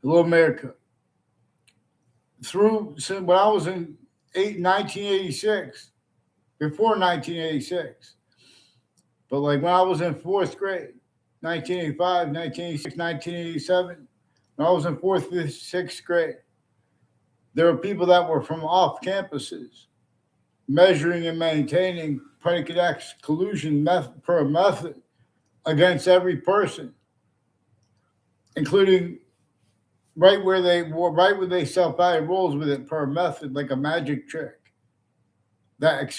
Hello, America. When I was in 1986, before 1986, but like when I was in fourth grade, 1985, 1986, 1987, when I was in fourth, fifth, sixth grade, there were people that were from off campuses measuring and maintaining predicate X collusion method per method against every person, including right where they self-value roles with it per method, like a magic trick that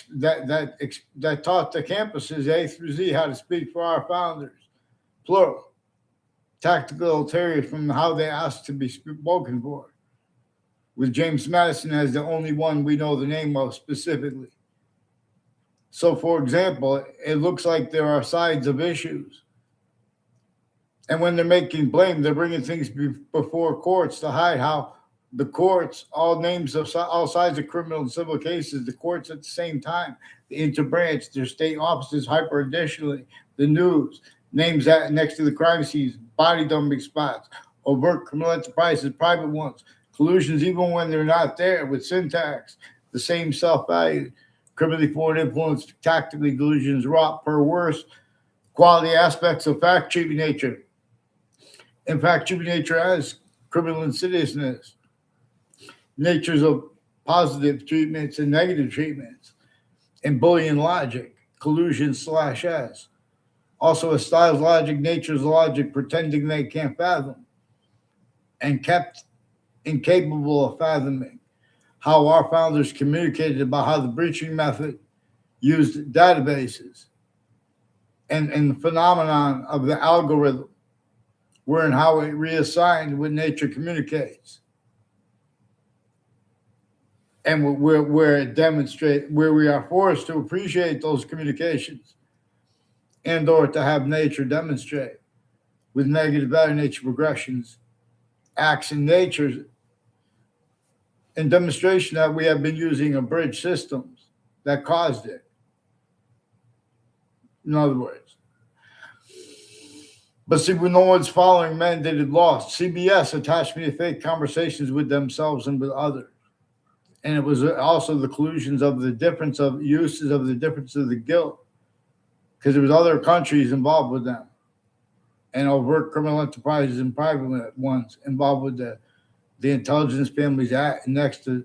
taught the campuses A through Z how to speak for our founders, plural, tactical ulterior from how they asked to be spoken for, with James Madison as the only one we know the name of specifically. So, for example, it looks like there are sides of issues. And when they're making blame, they're bringing things before courts to hide how the courts, all names of all sides of criminal and civil cases, the courts at the same time, the interbranch, their state offices, hyper additionally, the news, names that next to the crime scenes, body dumping spots, overt criminal enterprises, private ones, collusions even when they're not there with syntax, the same self-value, criminally forward influence, tactically delusions wrought per worse, quality aspects of fact treating nature. In fact, treating nature as criminal insidiousness, natures of positive treatments and negative treatments, and Boolean logic, collusion slash S. Also, a style's logic, nature's logic, pretending they can't fathom, and kept incapable of fathoming how our founders communicated about how the breaching method used databases and the phenomenon of the algorithm, where and how it reassigned when nature communicates, and where it demonstrates where we are forced to appreciate those communications and or to have nature demonstrate with negative value nature progressions, acts in nature, and demonstration that we have been using abridged systems that caused it. In other words, but see, when no one's following mandated laws, CBS attached me to fake conversations with themselves and with others. And it was also the collusions of the difference of uses of the difference of the guilt, because there was other countries involved with them, and overt criminal enterprises and private ones involved with the intelligence families act next to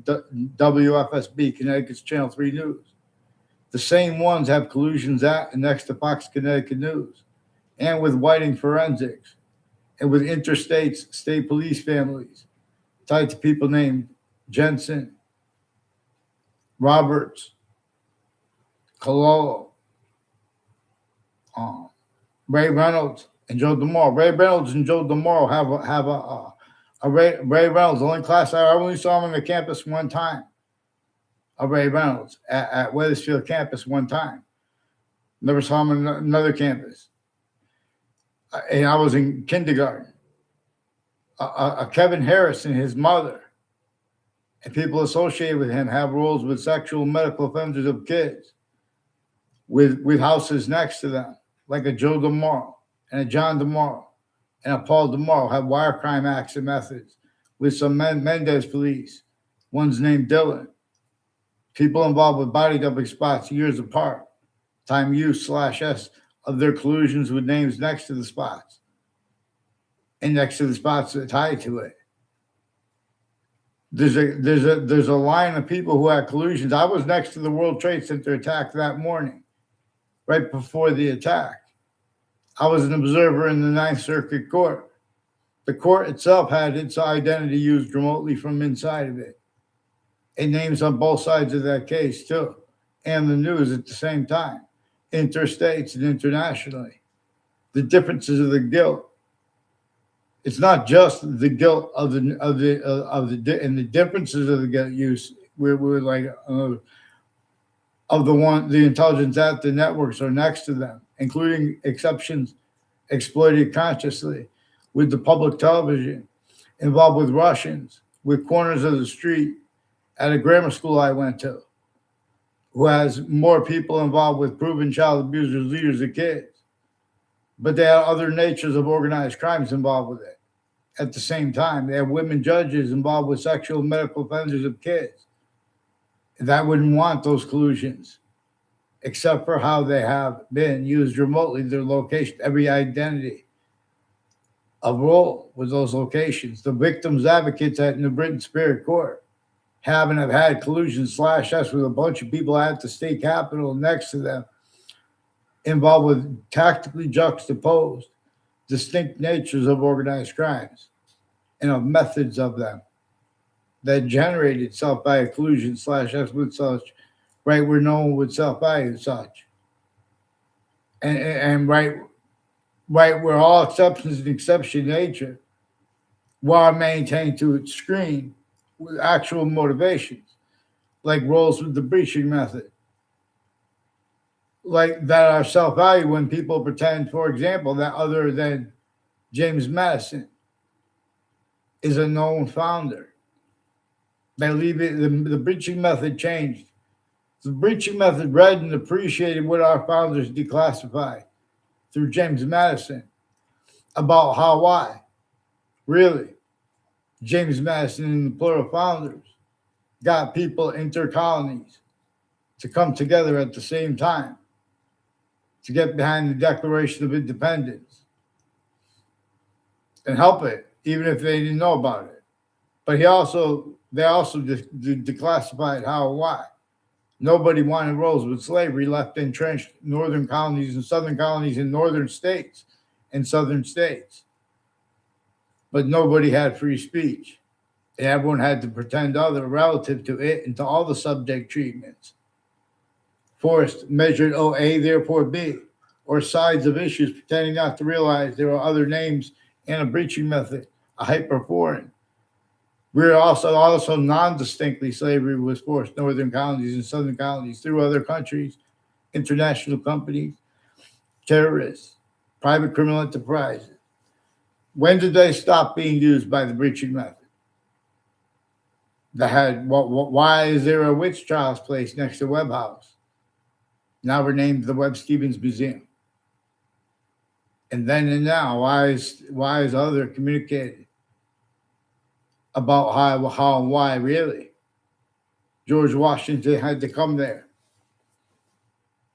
WFSB, Connecticut's Channel 3 News. The same ones have collusions at and next to Fox Connecticut News, and with Whiting Forensics, and with interstates, state police families tied to people named Jensen, Roberts, Cololo, Ray Reynolds, and Joe DeMoro. Ray Reynolds and Joe DeMoro have a Ray Reynolds. The only class I only saw him on the campus one time. A Ray Reynolds at Weathersfield campus one time. Never saw him on another campus. And I was in kindergarten. A Kevin Harris and his mother and people associated with him have roles with sexual and medical offenders of kids with houses next to them, like a Joe DeMoro and a John DeMoro and a Paul DeMoro have wire crime acts and methods with some Mendez police. One's named Dylan. People involved with body dumping spots years apart. Time use /S of their collusions with names next to the spots and next to the spots that tie to it. There's a line of people who had collusions. I was next to the World Trade Center attack that morning, right before the attack. I was an observer in the Ninth Circuit Court. The court itself had its identity used remotely from inside of it. And names on both sides of that case, too, and the news at the same time, interstates and internationally. The differences of the guilt. It's not just the guilt of the and the differences of the guilt use. We're like of the intelligence that the networks are next to them, including exceptions exploited consciously with the public television, involved with Russians, with corners of the street at a grammar school I went to, who has more people involved with proven child abusers, leaders of kids. But they have other natures of organized crimes involved with it. at the same time. They have women judges involved with sexual and medical offenders of kids. That wouldn't want those collusions, except for how they have been used remotely, their location, every identity, a role with those locations. The victims' advocates at New Britain Superior Court have and have had collusion slash us with a bunch of people at the state capitol next to them, involved with tactically juxtaposed distinct natures of organized crimes and of methods of them that generated self-value collusion slash us with such, right where no one would self-value such. And right where all exceptions and exception nature while maintained to its screen with actual motivations, like roles with the breaching method, like that are self-value when people pretend, for example, that other than James Madison is a known founder. They leave it, the breaching method changed. The breaching method read and appreciated what our founders declassified through James Madison about how, why, really, James Madison and the plural founders got people intercolonies to come together at the same time to get behind the Declaration of Independence and help it, even if they didn't know about it. But they also declassified how and why. Nobody wanted roles with slavery left entrenched northern colonies and southern colonies in northern states and southern states. But nobody had free speech. And everyone had to pretend other relative to it and to all the subject treatments. Forced measured A, therefore B, or sides of issues, pretending not to realize there are other names and a breaching method, a hyperforeign. We're also non-distinctly slavery was forced northern colonies and southern colonies through other countries, international companies, terrorists, private criminal enterprises. When did they stop being used by the breaching method? Why is there a witch trials place next to Webb House? Now we're named the Webb Stevens Museum. And then and now, why is other communicated about how and why really George Washington had to come there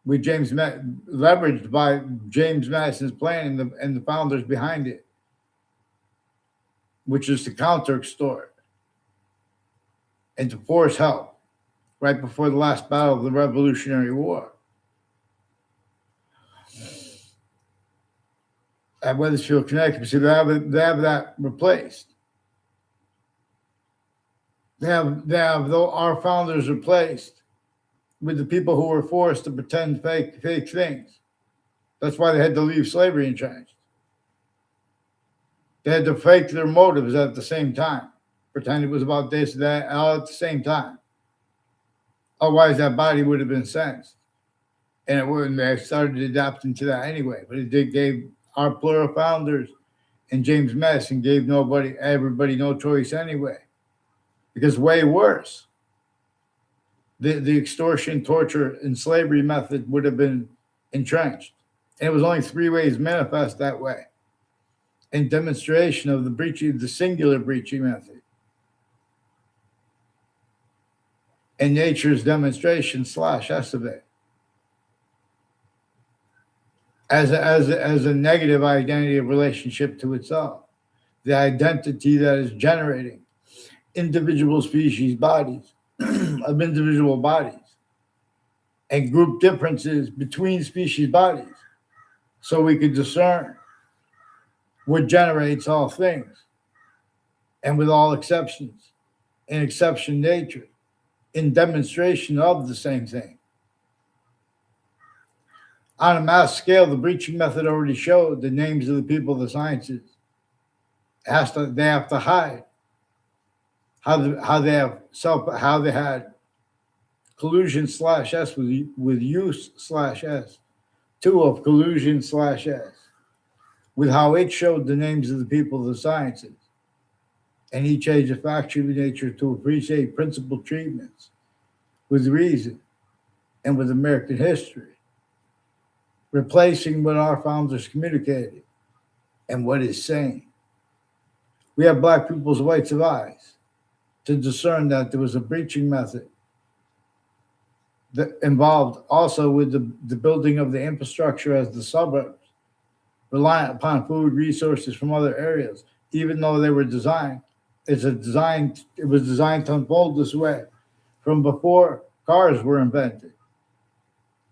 with leveraged by James Madison's plan and the founders behind it, which is to counter extort and to force help right before the last battle of the Revolutionary War. At Wethersfield, Connecticut, so they have that replaced. They have our founders replaced with the people who were forced to pretend fake things. That's why they had to leave slavery entrenched. They had to fake their motives at the same time, pretend it was about this, that, all at the same time. Otherwise, that body would have been sentenced, and it wouldn't. They started adapting to that anyway. But it gave our plural founders and James Madison gave everybody no choice anyway. Because way worse, the extortion, torture, and slavery method would have been entrenched. And it was only 3 ways manifest that way. In demonstration of the singular breaching method. And nature's demonstration / S of it. As a negative identity of relationship to itself. The identity that is generating individual species bodies of individual bodies and group differences between species bodies so we could discern what generates all things and with all exceptions and exception nature in demonstration of the same thing. On a mass scale, the breaching method already showed the names of the people of the sciences. They have to hide how they had collusion / S with use / S, 2 of collusion / S, with how it showed the names of the people of the sciences, and each age of factual nature to appreciate principal treatments with reason and with American history, replacing what our founders communicated and what is saying. We have black people's whites of eyes to discern that there was a breaching method that involved also with the building of the infrastructure as the suburbs, reliant upon food resources from other areas, even though they were designed. It was designed to unfold this way from before cars were invented.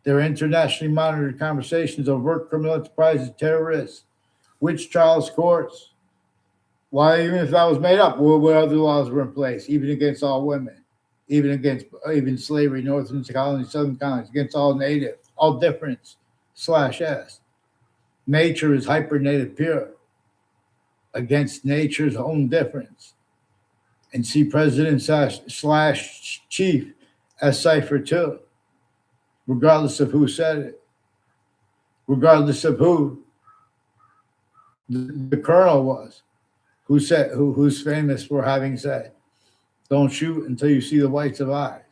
There were internationally monitored conversations of work criminal enterprises, terrorists, witch trials, courts. Why, even if that was made up, what other laws were in place, even against all women, even slavery, northern colonies, southern colonies, against all native, all difference slash S. Nature is hyper native pure against nature's own difference. And see president slash chief as cipher too, regardless of who said it, regardless of who the colonel was, who's famous for having said, "Don't shoot until you see the whites of eyes."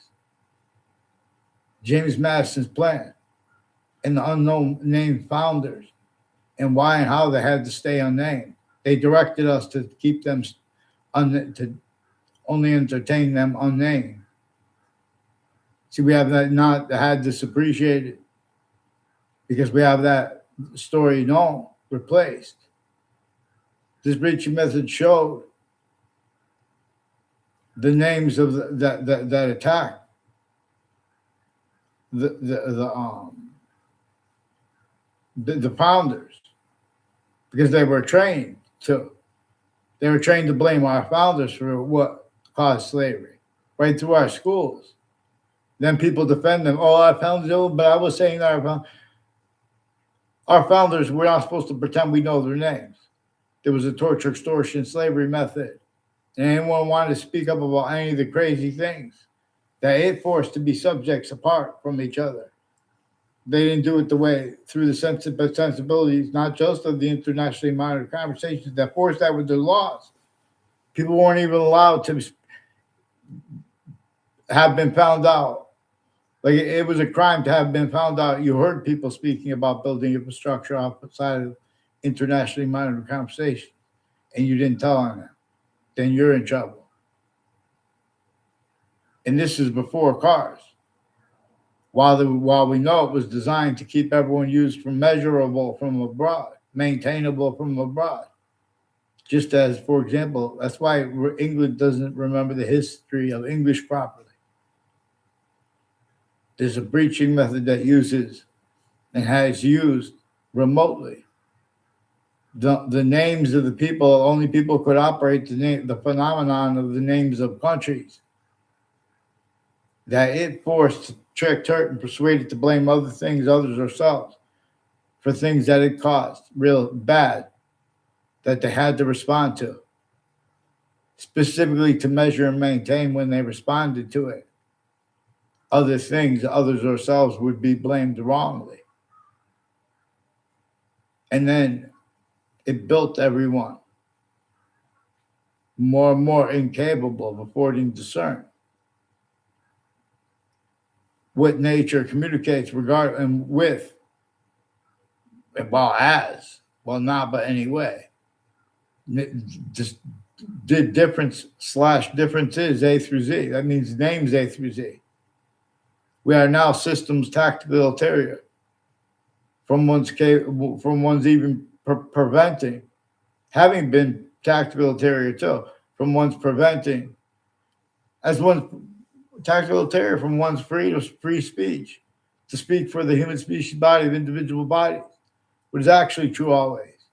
James Madison's plan and the unknown named founders and why and how they had to stay unnamed. They directed us to keep them to only entertain them unnamed. See, we have that not had this appreciated because we have that story known, replaced. This breaching method showed the names of that attack, the founders, because they were trained to. They were trained to blame our founders for what caused slavery, right through our schools. Then people defend them. Oh, our founders, but I was saying that our founders, we're not supposed to pretend we know their names. There was a torture, extortion, slavery method. And anyone wanted to speak up about any of the crazy things that it forced to be subjects apart from each other. They didn't do it the way through the sensibilities, not just of the internationally monitored conversations that forced that with their laws. People weren't even allowed to have been found out. Like it was a crime to have been found out. You heard people speaking about building infrastructure outside of internationally monitored conversation, and you didn't tell on them. Then you're in trouble. And this is before cars. While we know it was designed to keep everyone used from measurable from abroad, maintainable from abroad. Just as, for example, that's why England doesn't remember the history of English properly. There's a breaching method that uses and has used remotely the names of the people. Only people could operate the phenomenon of the names of countries that it forced, tricked, hurt, and persuaded to blame other things, others, ourselves, for things that it caused, real bad, that they had to respond to, specifically to measure and maintain when they responded to it. Other things, others, ourselves, would be blamed wrongly. And then it built everyone more and more incapable of affording discern what nature communicates regarding with, not, but anyway. Just the differences A through Z. That means names A through Z. We are now systems tactical ulterior from one's even preventing, having been tactical ulterior too, from one's preventing, as one's tactical ulterior from one's free speech, to speak for the human species body of individual bodies, what is actually true always.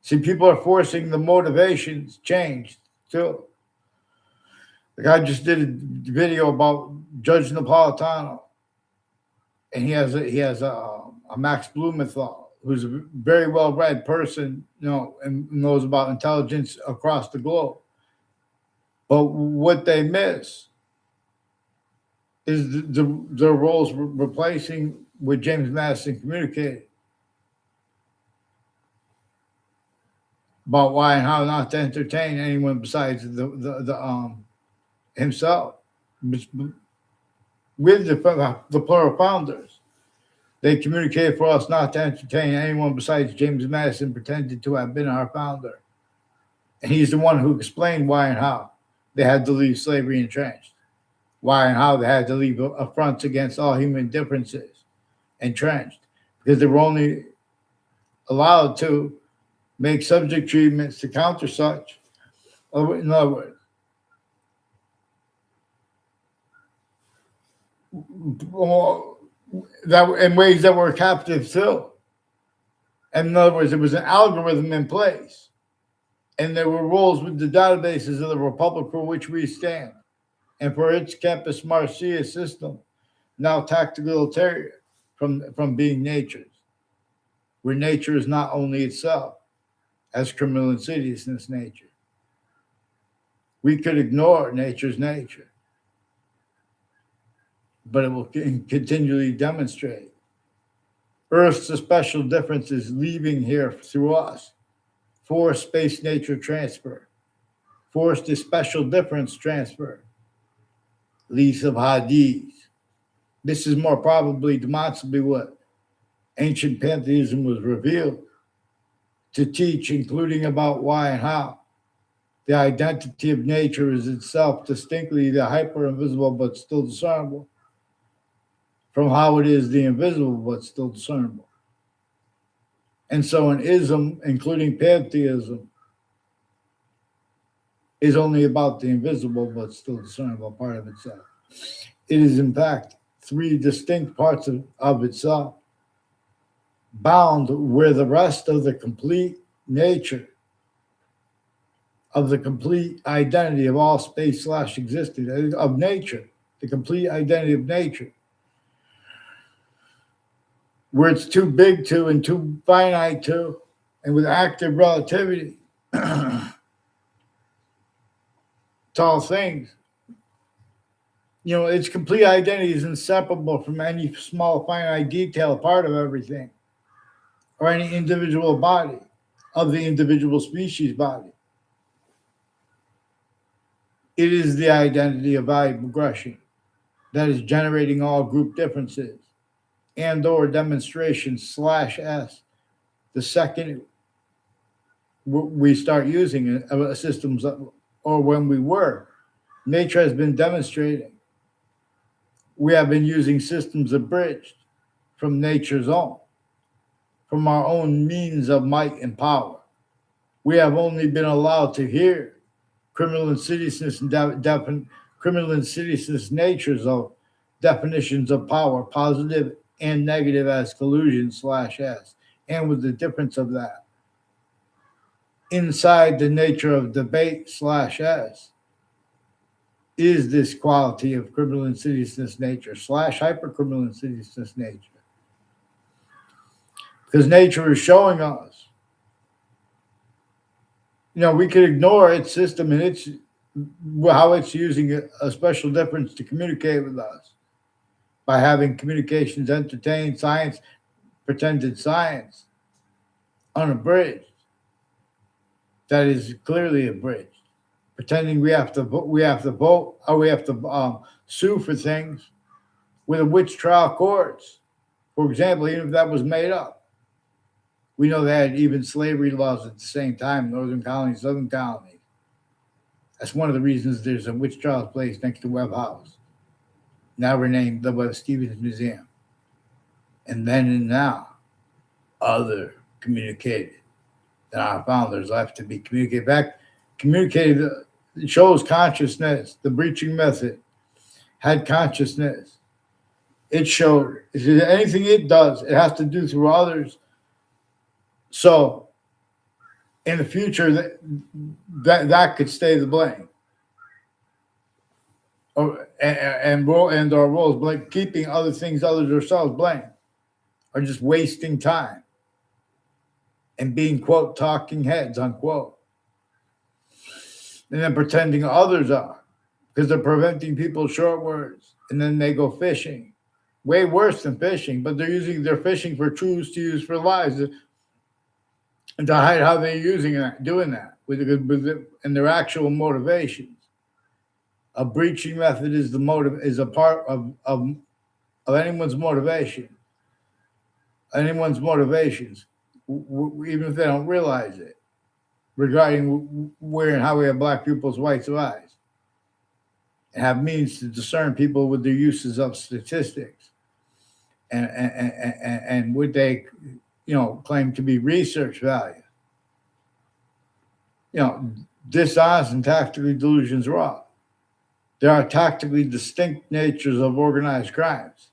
See, people are forcing the motivations changed too. Like I just did a video about Judge Napolitano, and he has a Max Blumenthal, who's a very well-read person, and knows about intelligence across the globe. But what they miss is their roles replacing what James Madison communicated about why and how not to entertain anyone besides the himself. With the plural founders, they communicated for us not to entertain anyone besides James Madison, pretended to have been our founder. And he's the one who explained why and how they had to leave slavery entrenched, why and how they had to leave affronts against all human differences entrenched, because they were only allowed to make subject treatments to counter such. In other words, that in ways that were captive too. And in other words, there was an algorithm in place, and there were rules with the databases of the republic for which we stand, and for its campus Marcia system, now tactical from being nature's, where nature is not only itself as criminal insidiousness nature. We could ignore nature's nature, but it will continually demonstrate Earth's special differences leaving here through us. Forced space nature transfer, forced a special difference transfer, lease of Hadith. This is more probably demonstrably what ancient pantheism was revealed to teach, including about why and how. The identity of nature is itself distinctly the hyper invisible but still discernible, from how it is the invisible but still discernible. And so an ism, including pantheism, is only about the invisible but still discernible part of itself. It is, in fact, three distinct parts of itself, bound where the rest of the complete nature, of the complete identity of all space / existence, of nature, the complete identity of nature, where it's too big to and too finite to, and with active relativity to all things. Its complete identity is inseparable from any small finite detail part of everything, or any individual body of the individual species body. It is the identity of value progression that is generating all group differences and or demonstration /s. The second we start using systems, or when we were, nature has been demonstrating. We have been using systems abridged from nature's own, from our own means of might and power. We have only been allowed to hear criminal insidiousness and criminal insidiousness natures of definitions of power, positive and negative, as collusions /s, and with the difference of that. Inside the nature of debate /s is this quality of criminal insidiousness nature / hypercriminal insidiousness nature. Because nature is showing us, we could ignore its system and how it's using a special difference to communicate with us by having communications entertain science, pretended science, unabridged. That is clearly abridged. Pretending we have to vote, or we have to sue for things with a witch trial courts. For example, even if that was made up. We know they had even slavery laws at the same time, northern colonies, southern colonies. That's one of the reasons there's a witch trials place next to Webb House, now renamed the Webb Stevens Museum. And then and now, other communicated that our founders left to be communicated back. Communicated shows consciousness. The breaching method had consciousness. It showed anything it does, it has to do through others. So in the future, that could stay the blame. And our roles blame, keeping other things others ourselves blame, or just wasting time and being, quote, talking heads, unquote. And then pretending others are, because they're preventing people's short words. And then they go fishing, way worse than fishing, but they're fishing for truths to use for lies, and to hide how they're doing that and their actual motivations. A breaching method is a part of anyone's motivation, anyone's motivations, even if they don't realize it. regarding where and how we have black pupils' whites of eyes, and have means to discern people with their uses of statistics and what they, claim to be research value. Dishonest and tactically delusions raw. There are tactically distinct natures of organized crimes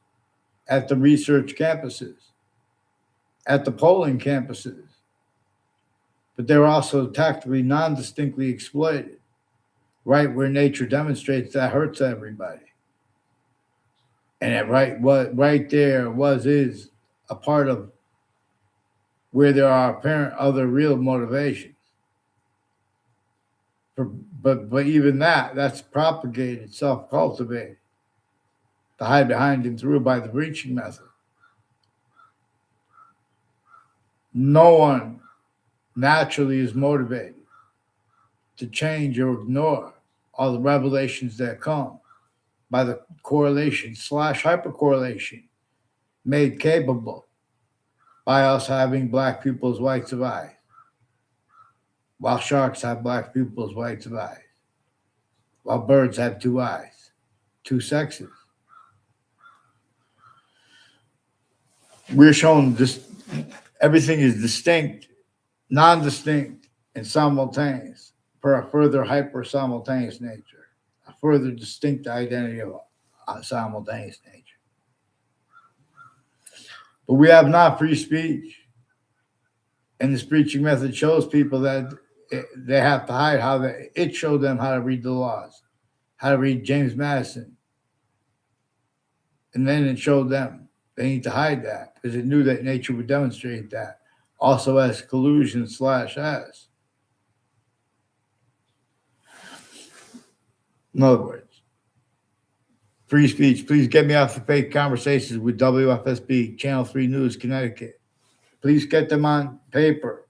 at the research campuses, at the polling campuses, but they're also tactically non-distinctly exploited, right where nature demonstrates that hurts everybody. And it right there is a part of where there are apparent other real motivations. But even that's propagated, self-cultivated, to hide behind and through by the breaching method. No one naturally is motivated to change or ignore all the revelations that come by the correlation / hypercorrelation made capable by us having black pupils' whites of eyes, while sharks have black pupils' whites of eyes, while birds have two eyes, two sexes. We're shown this, everything is distinct, non-distinct, and simultaneous for a further hyper-simultaneous nature, a further distinct identity of a simultaneous nature. But we have not free speech. And this preaching method shows people that they have to hide it showed them how to read the laws, how to read James Madison. And then it showed them they need to hide that because it knew that nature would demonstrate that. Also as collusions / as. In other words, free speech. Please get me off the fake conversations with WFSB, Channel 3 News, Connecticut. Please get them on paper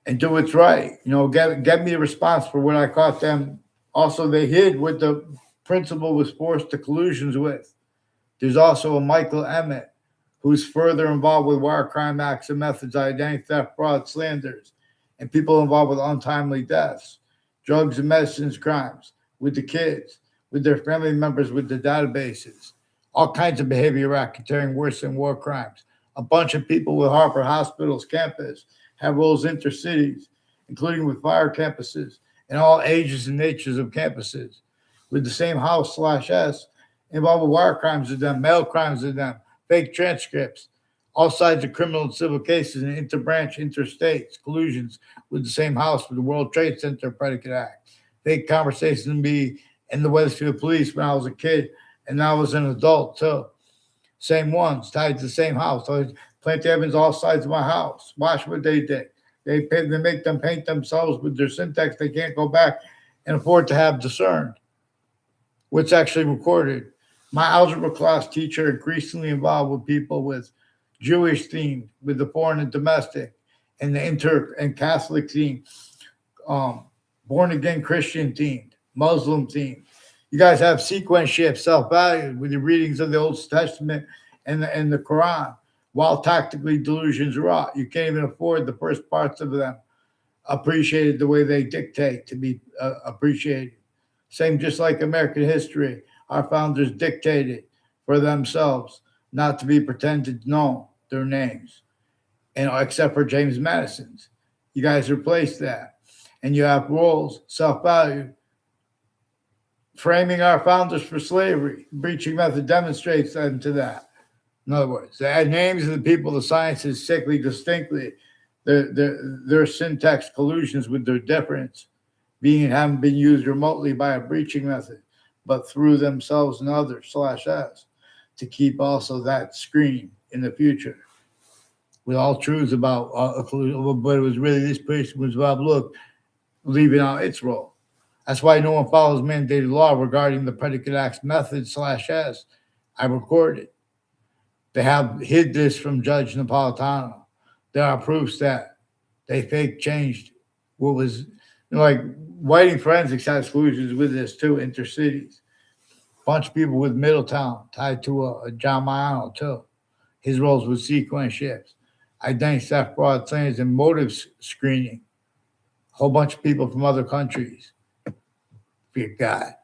and do what's right. Get me a response for what I caught them. Also, they hid what the principal was forced to collusions with. There's also a Michael Emmett, who's further involved with wire crime acts and methods, identity theft, fraud, slanders, and people involved with untimely deaths, drugs and medicines crimes, with the kids, with their family members, with the databases, all kinds of behavior racketeering worse than war crimes. A bunch of people with Harvard Hospital's campus have roles intercities, including with fire campuses and all ages and natures of campuses, with the same house / S, involved with wire crimes of them, mail crimes of them, fake transcripts, all sides of criminal and civil cases and interbranch, interstates, collusions with the same house with the World Trade Center Predicate Act, fake conversations with me and the Wethersfield police when I was a kid and now I was an adult too. Same ones, tied to the same house. So plenty of evidence all sides of my house. Watch what they did. They make them paint themselves with their syntax they can't go back and afford to have discerned what's actually recorded. My algebra class teacher increasingly involved with people with Jewish theme, with the foreign and domestic, and the inter and Catholic theme, born again Christian themed, Muslim themed. You guys have sequence shift, self-value with your readings of the Old Testament and the Quran, while tactically delusions rot. You can't even afford the first parts of them appreciated the way they dictate to be appreciated. Same just like American history. Our founders dictated for themselves not to be pretended to know their names, and except for James Madison's. You guys replaced that. And you have roles, self-value, framing our founders for slavery. Breaching method demonstrates them to that. In other words, the names of the people the science is sickly distinctly. Their syntax collusions with their difference being haven't been used remotely by a breaching method, but through themselves and others / S to keep also that screen in the future with all truths about a collusion. But it was really this person was Bob Look leaving out its role. That's why no one follows mandated law regarding the predicate acts method / S. I recorded. They have hid this from Judge Napolitano. There are proofs that they fake changed what was like Whiting Forensics has collusions with this too, intercities. Bunch of people with Middletown tied to a John Maiano too. His roles with sequence shifts, identity theft, fraud, claims, and motive screening. whole bunch of people from other countries. Dear God.